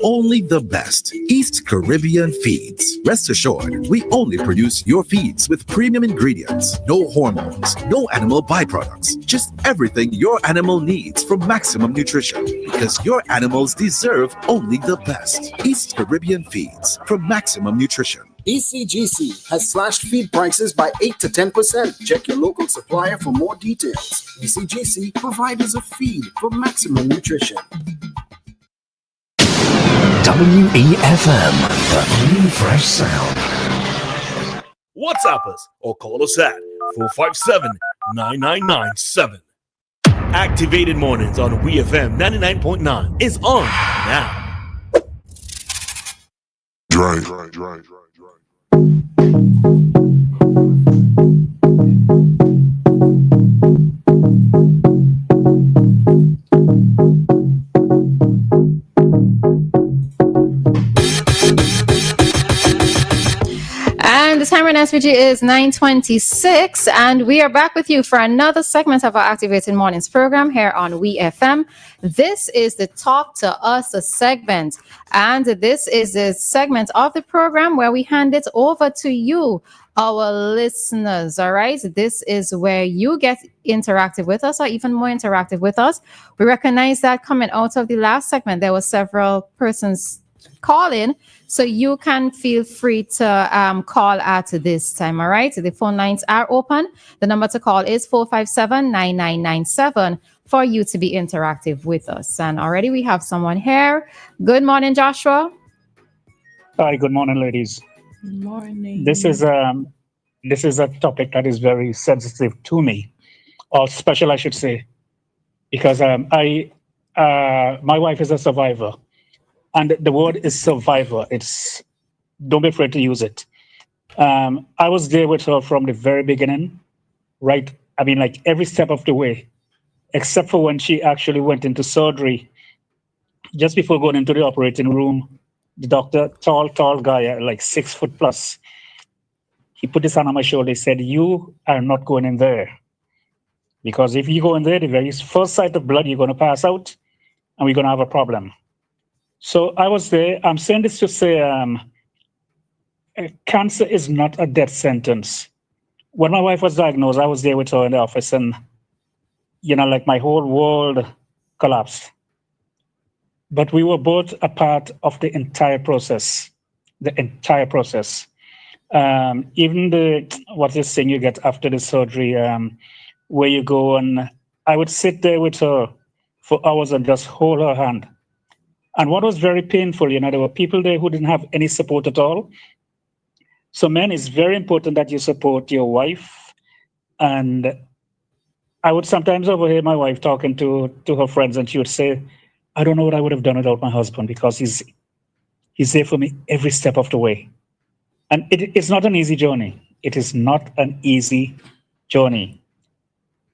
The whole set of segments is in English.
Only the best. East Caribbean Feeds. Rest assured, we only produce your feeds with premium ingredients, no hormones, no animal byproducts, just everything your animal needs for maximum nutrition. Because your animals deserve only the best. East Caribbean Feeds for maximum nutrition. ECGC has slashed feed prices by 8 to 10%. Check your local supplier for more details. ECGC, providers of feed for maximum nutrition. WEFM, the new fresh sound. WhatsApp us or call us at 457-9997. Activated Mornings on WEFM 99.9 is on now. Dry. And the time right now, SVG, is 9:26, and we are back with you for another segment of our Activated Mornings program here on WEFM. This is the Talk to Us segment, and this is the segment of the program where we hand it over to you, our listeners. All right, this is where you get interactive with us, or even more interactive with us. We recognize that coming out of the last segment, there were several persons calling, so you can feel free to call at this time. All right, the phone lines are open. The number to call is 457-9997 for you to be interactive with us. And already we have someone here. Good morning, Joshua. Hi, good morning, ladies. Good morning. This is a topic that is very sensitive to me, or special, I should say, because my wife is a survivor. And the word is survivor. Don't be afraid to use it. I was there with her from the very beginning, right? I mean, like every step of the way, except for when she actually went into surgery. Just before going into the operating room, the doctor, tall guy, like 6 foot plus, he put his hand on my shoulder. He said, "You are not going in there. Because if you go in there, the very first sight of blood, you're going to pass out and we're going to have a problem." So I was there. I'm saying this to say cancer is not a death sentence. When my wife was diagnosed, I was there with her in the office, and, like my whole world collapsed. But we were both a part of the entire process. Even what's this thing you get after the surgery, where you go, and I would sit there with her for hours and just hold her hand. And what was very painful, there were people there who didn't have any support at all. So, men, it's very important that you support your wife. And I would sometimes overhear my wife talking to her friends, and she would say, "I don't know what I would have done without my husband, because he's there for me every step of the way." And it's not an easy journey. It is not an easy journey.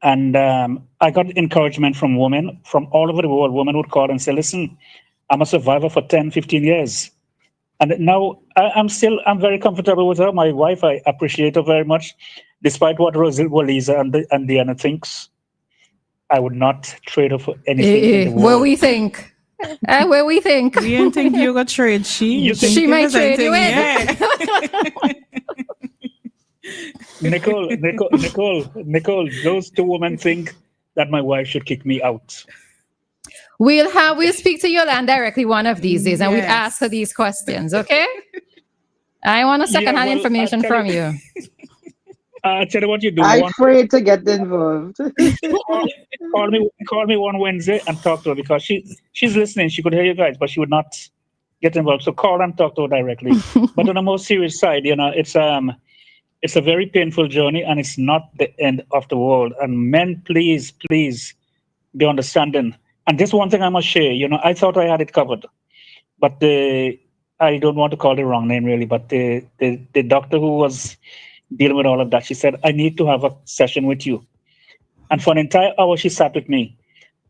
And I got encouragement from women from all over the world. Women would call and say, "Listen, I'm a survivor for 10, 15 years. And now I'm very comfortable with her. My wife, I appreciate her very much. Despite what Roleza and Dianna thinks, I would not trade her for anything in the world." Where we think. Where we think. We didn't think you got trade. She might trade you in. Yeah. Nicole, those two women think that my wife should kick me out. We'll speak to Yolanda directly one of these days, and we'd ask her these questions, okay? I want a second-hand information from you. I'll tell you what you do. I'm afraid to get involved. Call me one Wednesday and talk to her, because she's listening. She could hear you guys, but she would not get involved. So call and talk to her directly. But on a more serious side, it's a very painful journey, and it's not the end of the world. And men, please be understanding. And this one thing I must share, I thought I had it covered, but I don't want to call the wrong name really, but the doctor who was dealing with all of that, she said, "I need to have a session with you." And for an entire hour, she sat with me.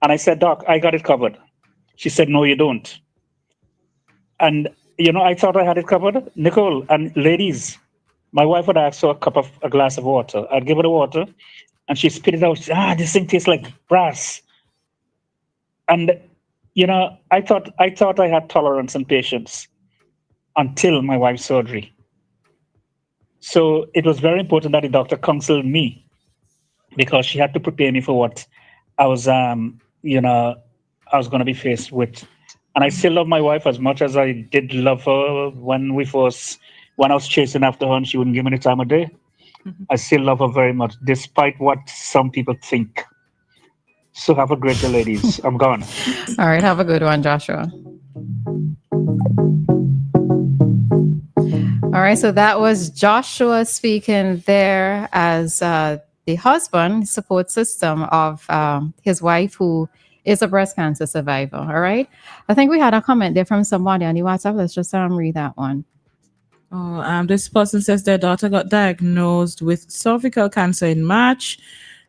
And I said, "Doc, I got it covered." She said, "No, you don't." And, I thought I had it covered. Nicole and ladies, my wife would ask for a glass of water. I'd give her the water, and she spit it out. She said, "This thing tastes like brass." And I thought I had tolerance and patience until my wife's surgery. So it was very important that the doctor counseled me because she had to prepare me for what I was, I was going to be faced with. And I still love my wife as much as I did love her when I was chasing after her and she wouldn't give me the time of day. I still love her very much, despite what some people think. So have a great day, ladies. I'm gone. All right, have a good one, Joshua. All right, so that was Joshua speaking there as the husband support system of his wife, who is a breast cancer survivor. All right, I think we had a comment there from somebody on the WhatsApp. Let's just read that one. Oh, this person says their daughter got diagnosed with cervical cancer in March,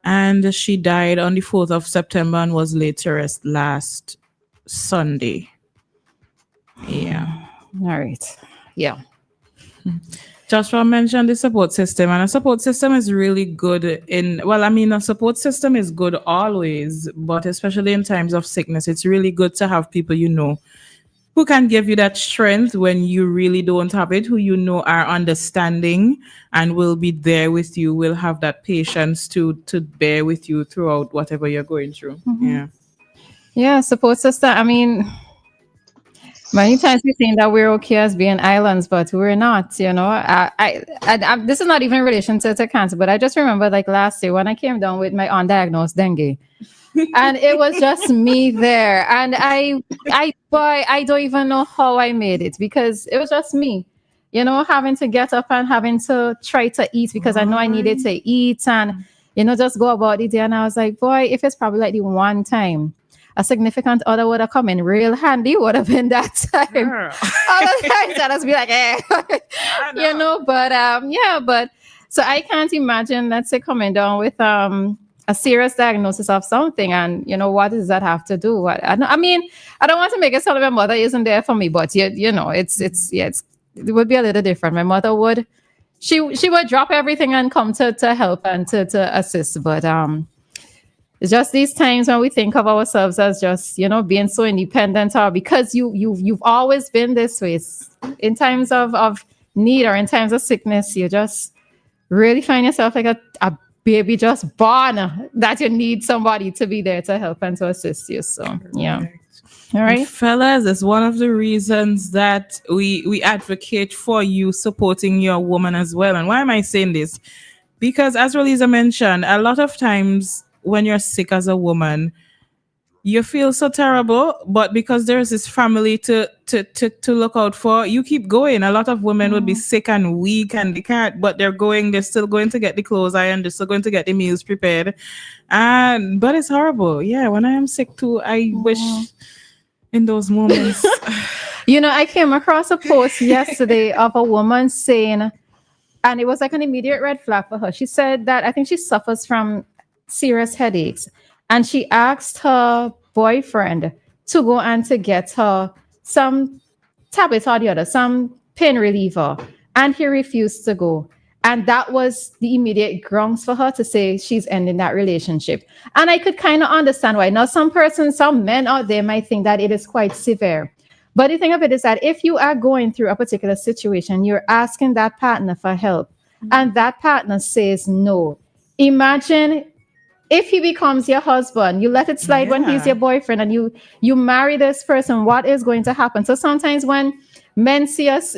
and she died on the 4th of September and was laid to rest last Sunday. Yeah. All right. Yeah. Joshua mentioned the support system, and a support system is really good a support system is good always, but especially in times of sickness, it's really good to have people who can give you that strength when you really don't have it, who are understanding and will be there with you, will have that patience to bear with you throughout whatever you're going through. Mm-hmm. Yeah, support system. I mean, many times we think that we're okay as being islands, but we're not, I this is not even in relation to cancer, but I just remember like last year when I came down with my undiagnosed dengue. And it was just me there. And I don't even know how I made it, because it was just me, having to get up and having to try to eat because I know I needed to eat and, just go about the day. And I was like, boy, if it's probably like the one time a significant other would have come in real handy, would have been that time. Other times I'd just be like, but so I can't imagine, let's say, coming down with a serious diagnosis of something, and what does that have to do? I don't want to make it sound like my mother isn't there for me, but it would be a little different. My mother would, she would drop everything and come to help and to assist, but it's just these times when we think of ourselves as just being so independent, or because you've always been this way. In times of need or in times of sickness, you just really find yourself like a baby just born, that you need somebody to be there to help and to assist you. So yeah. All right, and fellas, it's one of the reasons that we advocate for you supporting your woman as well. And why am I saying this? Because as Roleza mentioned, a lot of times when you're sick as a woman, you feel so terrible, but because there's this family to look out for, you keep going. A lot of women would be sick and weak and they can't, but they're still going to get the clothes ironed, they're still going to get the meals prepared. But it's horrible. Yeah, when I am sick too, I wish in those moments. I came across a post yesterday of a woman saying, and it was like an immediate red flag for her. She said that I think she suffers from serious headaches. And she asked her boyfriend to go and to get her some tablet or the other, some pain reliever. And he refused to go. And that was the immediate grounds for her to say she's ending that relationship. And I could kind of understand why. Now, some men out there might think that it is quite severe. But the thing of it is that if you are going through a particular situation, you're asking that partner for help, and that partner says no. Imagine if he becomes your husband, you let it slide when he's your boyfriend, and you marry this person, what is going to happen? So sometimes when men see us,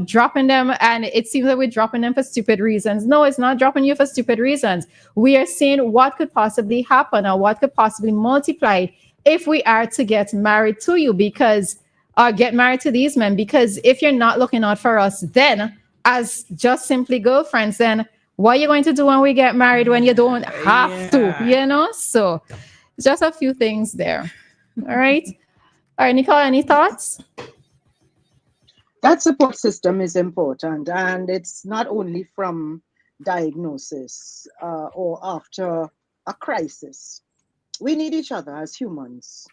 dropping them, and it seems that we're dropping them for stupid reasons. No, it's not dropping you for stupid reasons. We are seeing what could possibly happen or what could possibly multiply if we are to get married to you, get married to these men. Because if you're not looking out for us then as just simply girlfriends, then what are you going to do when we get married when you don't have to, So just a few things there. All right. All right, Nicole, any thoughts? That support system is important, and it's not only from diagnosis or after a crisis. We need each other as humans.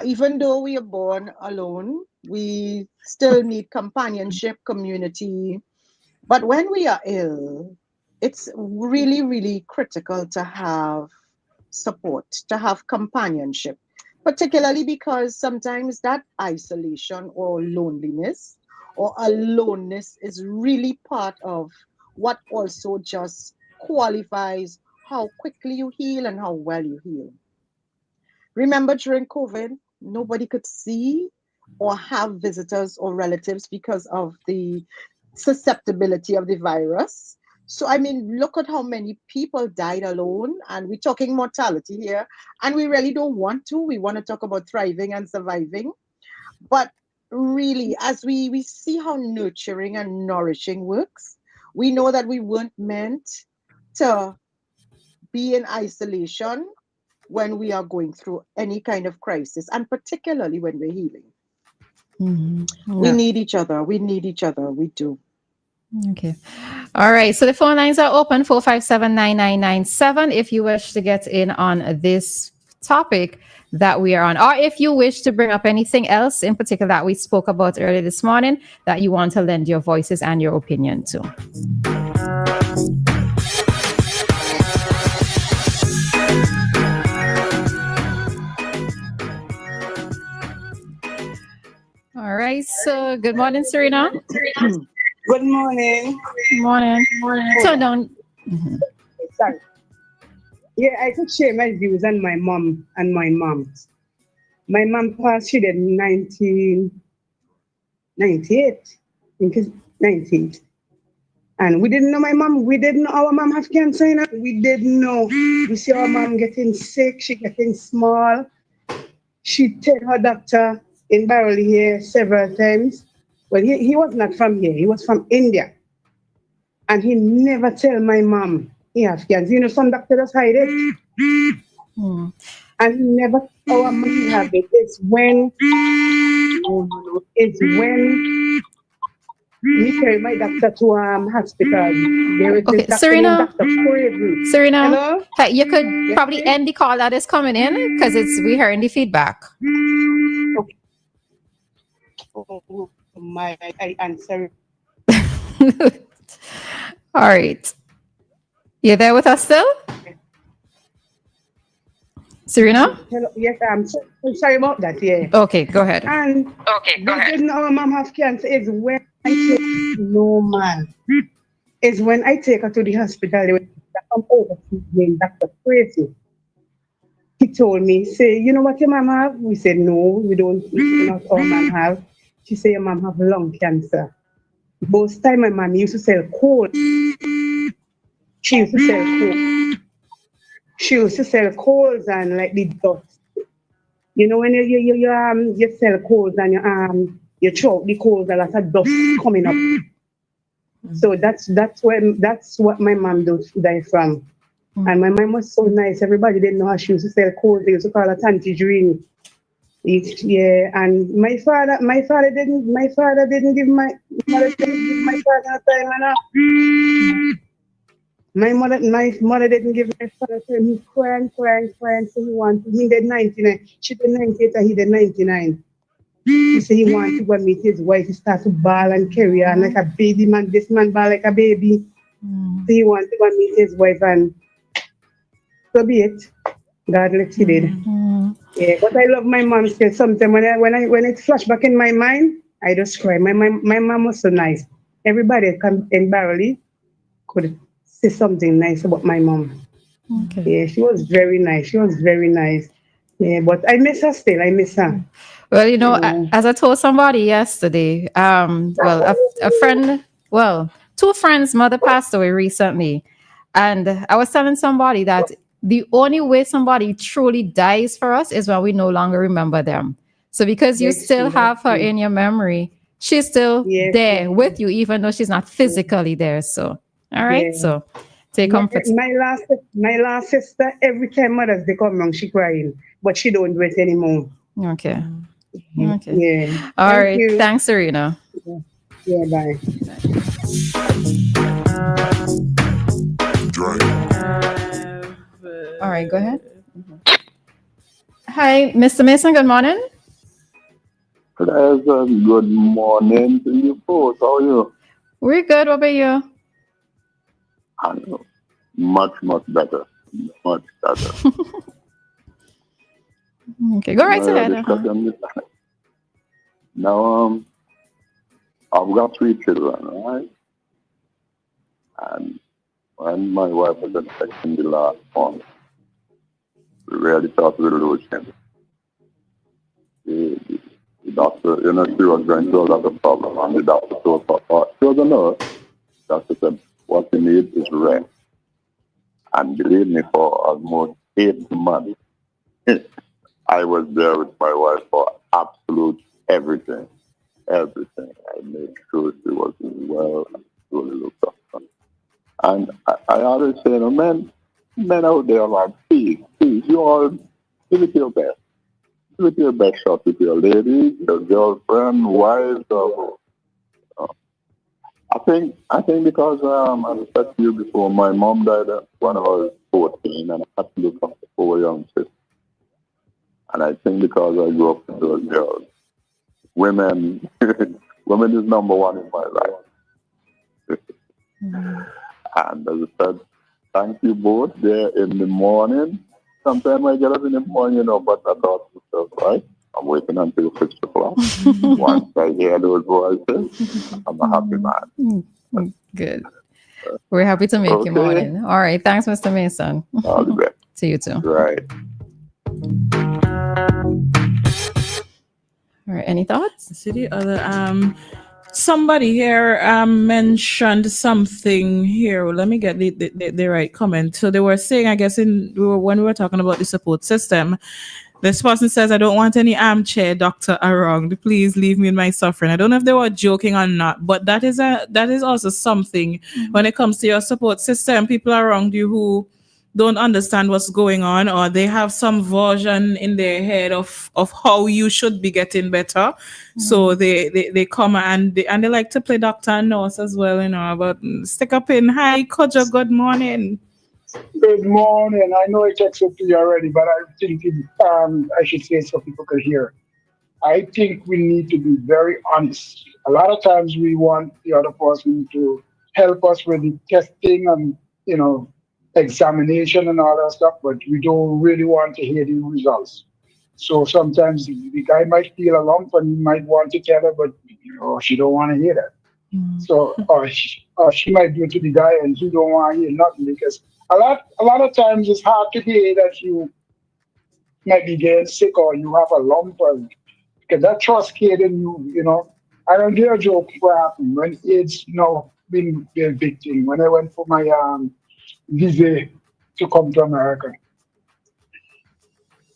Even though we are born alone, we still need companionship, community. But when we are ill, it's really, really critical to have support, to have companionship. particularly because sometimes that isolation or loneliness or aloneness is really part of what also just qualifies how quickly you heal and how well you heal. Remember, during COVID, nobody could see or have visitors or relatives because of the susceptibility of the virus. So, I mean, look at how many people died alone, and we're talking mortality here, and we really don't want to. We want to talk about thriving and surviving. But really, as we see how nurturing and nourishing works, we know that we weren't meant to be in isolation when we are going through any kind of crisis, and particularly when we're healing. We need each other. We need each other. We do. Okay. All right. So the phone lines are open 457-9997 if you wish to get in on this topic that we are on, or if you wish to bring up anything else in particular that we spoke about earlier this morning that you want to lend your voices and your opinion to. All right. So good morning, Serena. Good morning. Good morning. Turn down. Sorry. Yeah, I could share my views on my mom and my mom. My mom passed, she did 1998. I think it's 98. And we didn't know my mom. We didn't know our mom have cancer. You know? We didn't know. We see our mom getting sick. She getting small. She told her doctor in Barrel here several times. Well, he was not from here. He was from India. And he never tell my mom he have cancer. You know, some doctors hide it. And he never, our mom have it. It's when we carry my doctor to hospital. There is Okay, this Serena. Dr. Crazy. Serena, Hello? hey, you could probably end the call that is coming in because we hearing the feedback. Okay. Oh, I answer. All right. You there with us still? Serena? Hello. Yes, I'm sorry about that. Yeah. Okay, go ahead. And didn't our mom have cancer is when I take no man. Is when I take her to the hospital. They come over to me, Dr. Crazy. He told me, say, you know what your mom have? We said, no, we don't. Not all mom have. She said, your mom have lung cancer. Most time my mom used to sell coal. She used to sell coal. She used to sell coals and like the dust. You know when you sell coals and you throw out the coals, a lot of dust coming up. So that's what my mom died from. And my mom was so nice. Everybody didn't know how she used to sell coals. They used to call her Tanti Dream. Yeah, and my father didn't give my father a time enough. My mother didn't give my father time. He crying. So he did 99. She did 98 and he did 99. He said he wanted to go and meet his wife. He started to bawl and carry on like a baby man. This man bawl like a baby. So he wanted to go and meet his wife, and so be it. God let he did. Yeah, but I love my mom still. Sometimes when it flash back in my mind, I just cry. My mom was so nice. Everybody in Barley could say something nice about my mom. Okay. Yeah, she was very nice. Yeah, but I miss her still. I miss her. Well, you know, as I told somebody yesterday, a friend, two friends' mother passed away recently. And I was telling somebody that the only way somebody truly dies for us is when we no longer remember them. So because you still have her in your memory, she's still there with you, even though she's not physically there. So, all right. So take comfort. My last sister, every time Mother's Day come around, she crying, but she don't do it anymore. Okay. Yeah. All right. Thanks, Serena. Yeah, bye. All right, go ahead. Hi, Mr. Mason. Good morning. Good morning to you both. How are you? We're good. What about you? I know. Much better. Much better. Okay, go right ahead. Now, I've got 3 children, right? And when my wife was expecting the last one, we really thought we would lose him. The doctor, she was going through a lot of problems, and the doctor told her, she was a nurse. The doctor said, what you need is rest. And believe me, for almost 8 months, I was there with my wife for absolute everything. Everything. I made sure she was well and truly looked after. And I always say, men out there are like, please, you all give it your best. Give it your best shot with your ladies, your girlfriend, wives, or I think because as I said to you before, my mom died when I was 14, and I had to look after 4 young sisters. And I think because I grew up with those girls, women is number one in my life. And as I said, thank you both there in the morning. Sometimes I get up in the morning, but I thought to myself, right? I'm waiting until 6 o'clock. Once I hear those voices, I'm a happy man. Good. We're happy to make you morning. All right. Thanks, Mr. Mason. All the best. To you too. Right. All right. Any thoughts? See the other somebody here mentioned something here. Let me get the right comment. So they were saying, I guess when we were talking about the support system, this person says, I don't want any armchair doctor around. Please leave me in my suffering. I don't know if they were joking or not, but that is also something when it comes to your support system. People around you who don't understand what's going on, or they have some version in their head of how you should be getting better. So they come and they like to play doctor and nurse as well, but stick up in. Hi, Kojo, good morning. Good morning. I know I texted to you already, but I think I should say so people could hear. I think we need to be very honest. A lot of times we want the other person to help us with the testing and, examination and all that stuff, but we don't really want to hear the results. So sometimes the guy might feel a lump and he might want to tell her, but she don't want to hear that. So or she might do it to the guy and he don't want to hear nothing, because a lot of times it's hard to hear that you might be getting sick or you have a lump, because that trust kid in you, I don't dare joke what happened when AIDS been a big thing. When I went for my visa to come to America,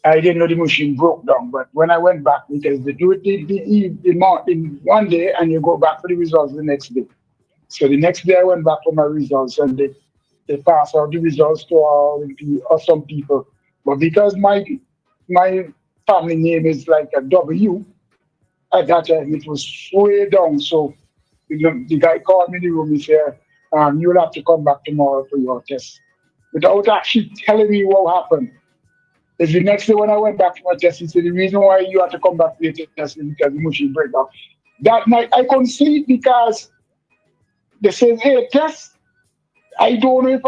I didn't know the machine broke down, but when I went back, because they do it in one day and you go back for the results the next day. So the next day I went back for my results and they pass out the results to some people. But because my family name is like a W, at that time it was way down. So the guy called me in the room. He said, you'll have to come back tomorrow for your test. Without actually telling me what happened. Is the next day when I went back for my test, he said, the reason why you have to come back for your test is because the machine break down. That night I couldn't sleep because they said, hey, test. I don't know if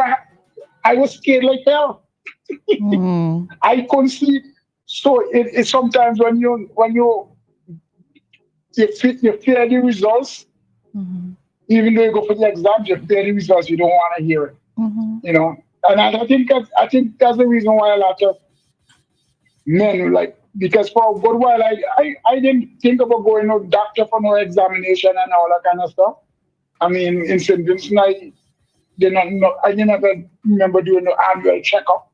I was scared like hell. I couldn't sleep. So it sometimes when you fear the results, even though you go for the exams, you fear the results, you don't want to hear it. And I think that's the reason why a lot of men, because for a good while I didn't think about going to doctor for no examination and all that kind of stuff. I mean, in St. Vincent, I didn't remember doing no annual checkup.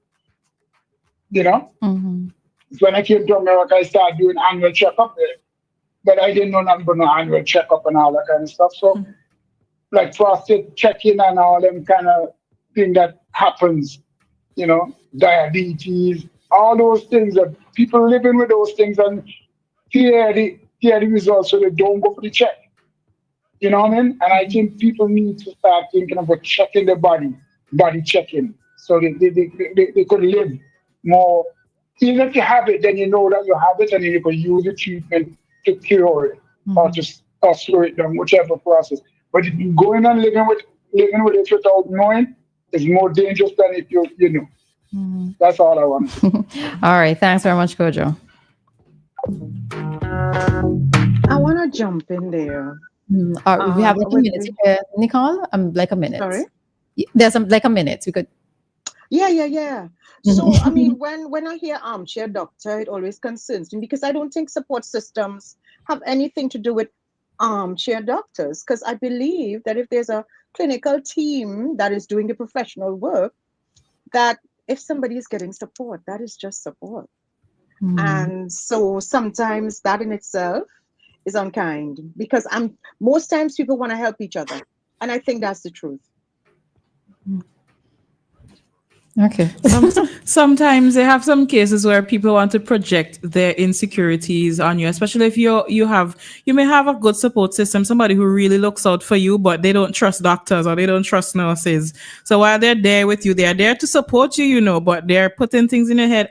When I came to America, I started doing annual checkup, but I didn't know nothing about no annual checkup and all that kind of stuff. So, like prostate checking and all them kind of thing that happens, diabetes, all those things that people living with those things and fear the results, so they don't go for the check. You know what I mean? And I think people need to start thinking about checking their body checking, so they could live more. Even if you have it, then you know that you have it, and then you can use the treatment to cure it or slow it down, whichever process. But if you going and living with it without knowing is more dangerous than if you know. That's all I want to say. All right. Thanks very much, Kojo. I want to jump in there. We have like a minute, Nicole. Like a minute. Sorry? There's like a minute. We could. Yeah. So I mean, when I hear armchair doctor, it always concerns me because I don't think support systems have anything to do with armchair doctors. Because I believe that if there's a clinical team that is doing the professional work, that if somebody is getting support, that is just support. And so sometimes that in itself is unkind because most times people want to help each other, and I think that's the truth. Okay. Sometimes they have some cases where people want to project their insecurities on you, especially if you may have a good support system, somebody who really looks out for you, but they don't trust doctors or they don't trust nurses. So while they're there with you, they're there to support you, but they're putting things in your head.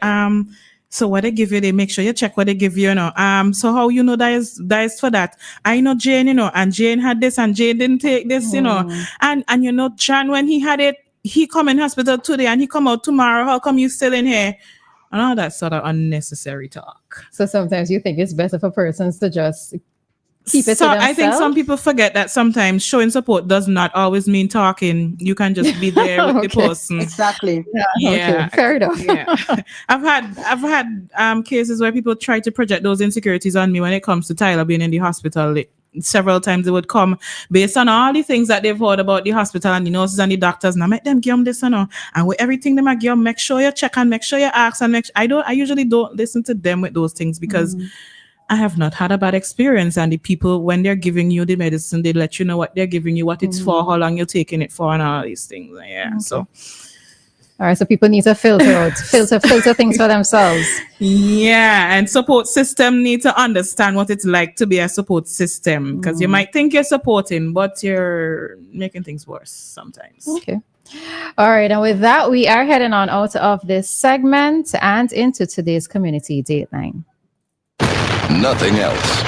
So what they give you, they make sure you check what they give you, So how that is for that? I know Jane, and Jane had this and Jane didn't take this, and John, when he had it, he come in hospital today and he come out tomorrow. How come you still in here? And all that sort of unnecessary talk. So sometimes you think it's better for persons to just keep it to themselves? I think some people forget that sometimes showing support does not always mean talking. You can just be there with the person. Exactly. Yeah. Okay. Fair enough. Yeah. I've had cases where people try to project those insecurities on me when it comes to Tyler being in the hospital. Several times they would come based on all the things that they've heard about the hospital and the nurses and the doctors, and I make them give them this and with everything them I give them, make sure you check and make sure you ask and I usually don't listen to them with those things because I have not had a bad experience, and the people, when they're giving you the medicine, they let you know what they're giving you, what it's for, how long you're taking it for, and all these things. Yeah. Okay. So all right, so people need to filter things for themselves. Yeah, and support system need to understand what it's like to be a support system, because you might think you're supporting, but you're making things worse sometimes. Okay. All right, and with that, we are heading on out of this segment and into today's community dateline. Nothing else.